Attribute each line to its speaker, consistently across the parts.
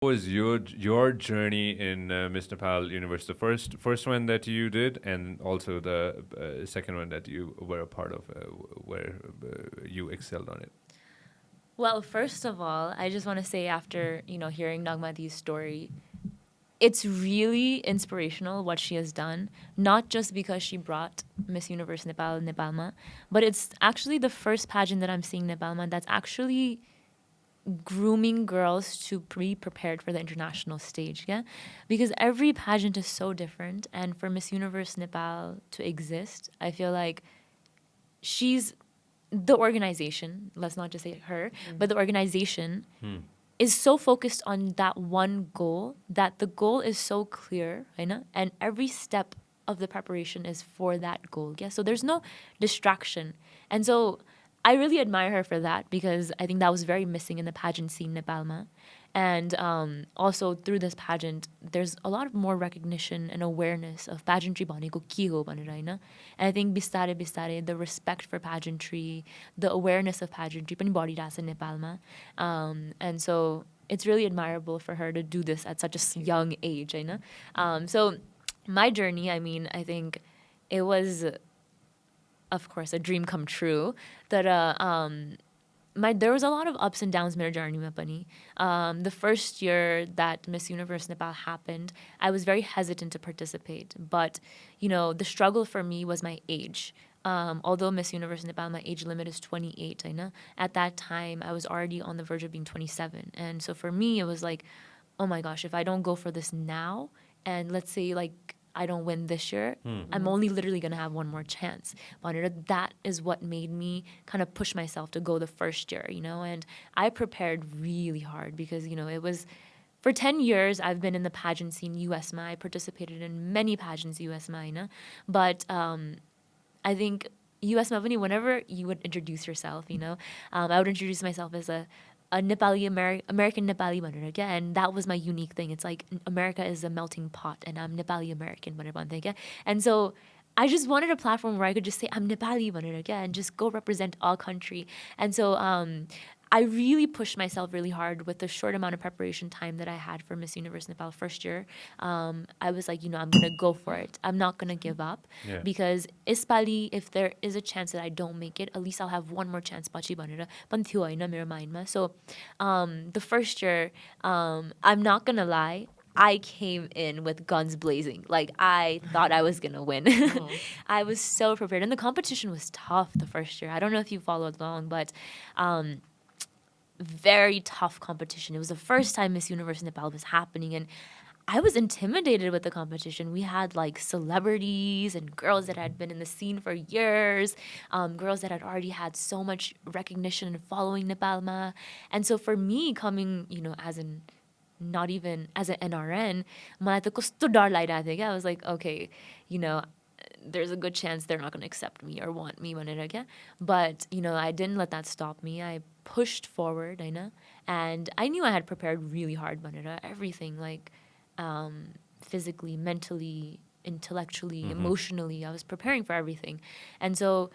Speaker 1: was your journey in Miss Nepal Universe? The first one that you did, and also the second one that you were a part of, where you excelled on it.
Speaker 2: Well, first of all, I just want to say after, hearing Nagmati's story, it's really inspirational what she has done, not just because she brought Miss Universe Nepal, Nepalma, but it's actually the first pageant that I'm seeing Nepalma that's actually grooming girls to be prepared for the international stage, yeah? Because every pageant is so different, and for Miss Universe Nepal to exist, I feel like she's the organization, let's not just say her, but the organization is so focused on that one goal that the goal is so clear, right? And every step of the preparation is for that goal. Yeah? So there's no distraction. And so I really admire her for that because I think that was very missing in the pageant scene in Nepalma. And also through this pageant, there's a lot of more recognition and awareness of pageantry भनेको के हो भनेर हैन. And I think बिस्तारै बिस्तारै the respect for pageantry, the awareness of pageantry पनि बढिरहेछ नेपालमा. And so it's really admirable for her to do this at such a young age, Hahn. So my journey, I mean, I think it was, of course, a dream come true. That there was a lot of ups and downs मेरो journeyमा पनि. The first year that Miss Universe Nepal happened, I was very hesitant to participate. But, the struggle for me was my age. Although Miss Universe Nepal, my age limit is 28, होइन? At that time, I was already on the verge of being 27. And so for me, it was like, oh my gosh, if I don't go for this now, and let's say like I don't win this year, I'm only literally going to have one more chance. But that is what made me kind of push myself to go the first year, and I prepared really hard because, it was, for 10 years, I've been in the pageant scene USMA. I participated in many pageants USMA, but I think USMA, whenever you would introduce yourself, I would introduce myself as a Nepali American Nepali भनेर क्या, and that was my unique thing. It's like America is a melting pot and I'm Nepali American भनेर भन्थे क्या. And so I just wanted a platform where I could just say I'm Nepali भनेर क्या, and just go represent our country. And so I really pushed myself really hard with the short amount of preparation time that I had for Miss Universe Nepal first year. I was like, I'm going to go for it. I'm not going to give up.
Speaker 1: Yeah.
Speaker 2: Because Ispali, if there is a chance that I don't make it, at least I'll have one more chance. पछि भनेर पनि थियो होइन मेरो माइन्डमा. So the first year, I'm not going to lie, I came in with guns blazing. Like, I thought I was going to win. I was so prepared. And the competition was tough the first year. I don't know if you followed along, but very tough competition. It was the first time Miss Universe Nepal was happening, and I was intimidated with the competition. We had like celebrities and girls that had been in the scene for years, girls that had already had so much recognition and following Nepalma. And so for me coming, not even as an NRN, मलाई त कस्तो डर लागिरहेको थियो क्या. I was like, okay, there's a good chance they're not going to accept me or want me भनेर क्या. But, I didn't let that stop me. I pushed forward, होइन? And I knew I had prepared really hard भनेर. Everything, like physically, mentally, intellectually, emotionally. I was preparing for everything. And so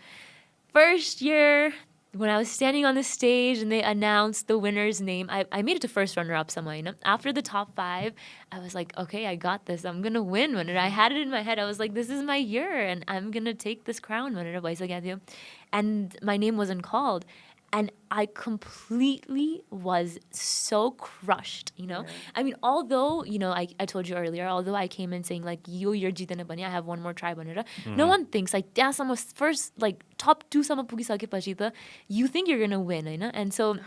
Speaker 2: first year, when I was standing on the stage and they announced the winner's name, I made it to first runner-up somehow. After the top 5, I was like, okay, I got this. I'm going to win. And I had it in my head. I was like, this is my year, and I'm going to take this crown. And my name wasn't called. And I completely was so crushed,
Speaker 3: Yeah.
Speaker 2: I mean, although, I told you earlier, although I came in saying, like, yo, you're jitana bani, I have one more try, no one thinks, like, त्यहाँसम्म first, like, top 2 सम्म पुगिसकेपछि त, you think you're gonna win, होइन? And so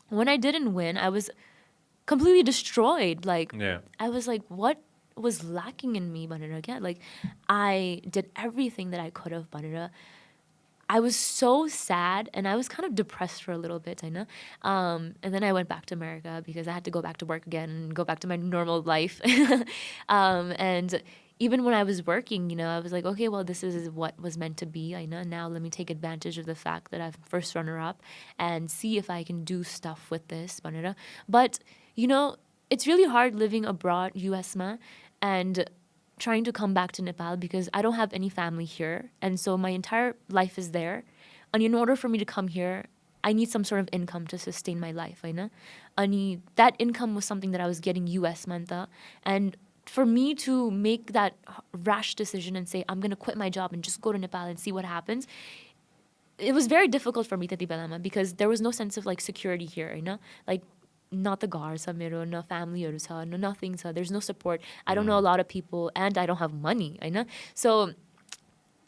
Speaker 2: when I didn't win, I was completely destroyed. Like,
Speaker 1: Yeah.
Speaker 2: I was like, what was lacking in me, again? Like, I did everything that I could have, I was so sad, and I was kind of depressed for a little bit, and then I went back to America because I had to go back to work again and go back to my normal life. And even when I was working, I was like, okay, well, this is what was meant to be. I know. Now let me take advantage of the fact that I'm first runner-up and see if I can do stuff with this. But, it's really hard living abroad, USMA, and trying to come back to Nepal because I don't have any family here. And so my entire life is there. And in order for me to come here I need some sort of income to sustain my life, होइन? अनि that income was something that I was getting US manta, and for me to make that rash decision and say I'm going to quit my job and just go to Nepal and see what happens, it was very difficult for me त्यति बेलामा, because there was no sense of like security here, होइन? Like not the घर छ मेरो, no family छ, no nothing छ, there's no support, I don't know a lot of people, and I don't have money, होइन? So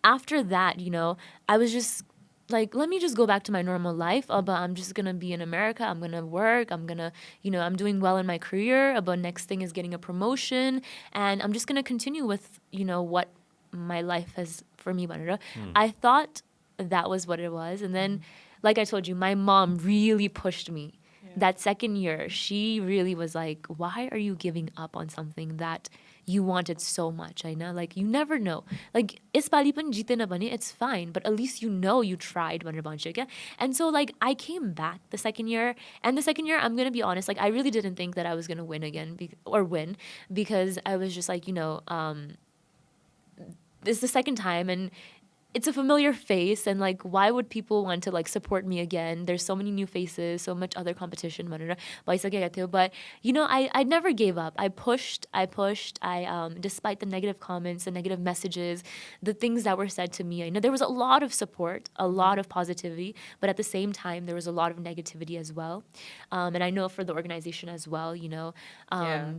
Speaker 2: after that, you know, I was just like, let me just go back to my normal life. But I'm just gonna be in America, I'm gonna work, I'm gonna, you know, I'm doing well in my career, but next thing is getting a promotion, and I'm just gonna continue with, you know, what my life has for me. I thought that was what it was, and then like I told you, my mom really pushed me. That second year, she really was like, why are you giving up on something that you wanted so much? I know, like, you never know. Like, यसपालि पनि जितेन भने, it's fine, but at least you know you tried. And so, like, I came back the second year, and the second year, I'm going to be honest, like, I really didn't think that I was going to win again, because I was just like, you know, this is the second time, and it's a familiar face, and like, why would people want to like support me again? There's so many new faces, so much other competition. But you know, I never gave up. I pushed. Despite the negative comments, the negative messages, the things that were said to me, I know there was a lot of support, a lot of positivity, but at the same time, there was a lot of negativity as well. And I know for the organization as well, you know,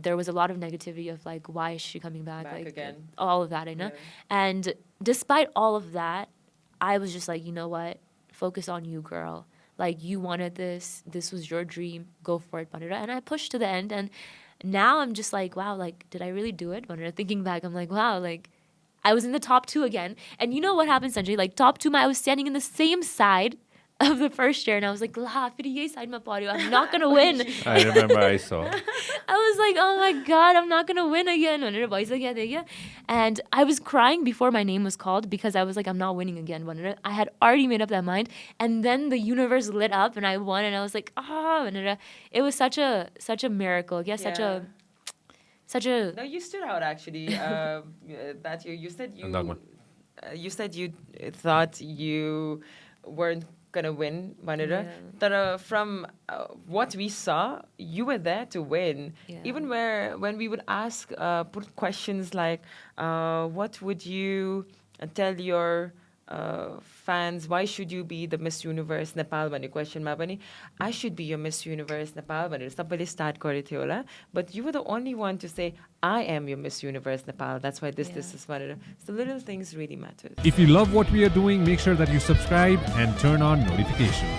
Speaker 2: there was a lot of negativity of like, why is she coming back like again? All of that, I know. And despite all of that, I was just like, you know what? Focus on you, girl. Like, you wanted this. This was your dream. Go for it. And I pushed to the end. And now I'm just like, wow, like, did I really do it? Thinking back, I'm like, wow, like, I was in the top 2 again. And you know what happened, Sanjay? Like, top 2, I was standing in the same side of the first year, and I was like, I'm not gonna win.
Speaker 1: I remember I saw.
Speaker 2: I was like, oh my god, I'm not gonna win again. And I was crying before my name was called, because I was like, I'm not winning again. I had already made up that mind, and then the universe lit up and I won, and I was like, it was such a miracle. Such a
Speaker 3: No, you stood out actually. That year, you said you thought you weren't gonna win, But from what we saw, you were there to win. Even when we would ask, put questions like, what would you tell your fans, why should you be the Miss Universe Nepal? Question I should be your Miss Universe Nepal. Somebody start होला. But you were the only one to say, I am your Miss Universe Nepal. That's why this is one. So little things really matter.
Speaker 4: If you love what we are doing, make sure that you subscribe and turn on notifications.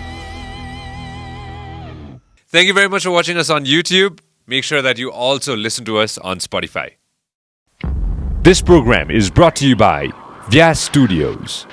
Speaker 1: Thank you very much for watching us on YouTube. Make sure that you also listen to us on Spotify.
Speaker 4: This program is brought to you by Vyas Studios.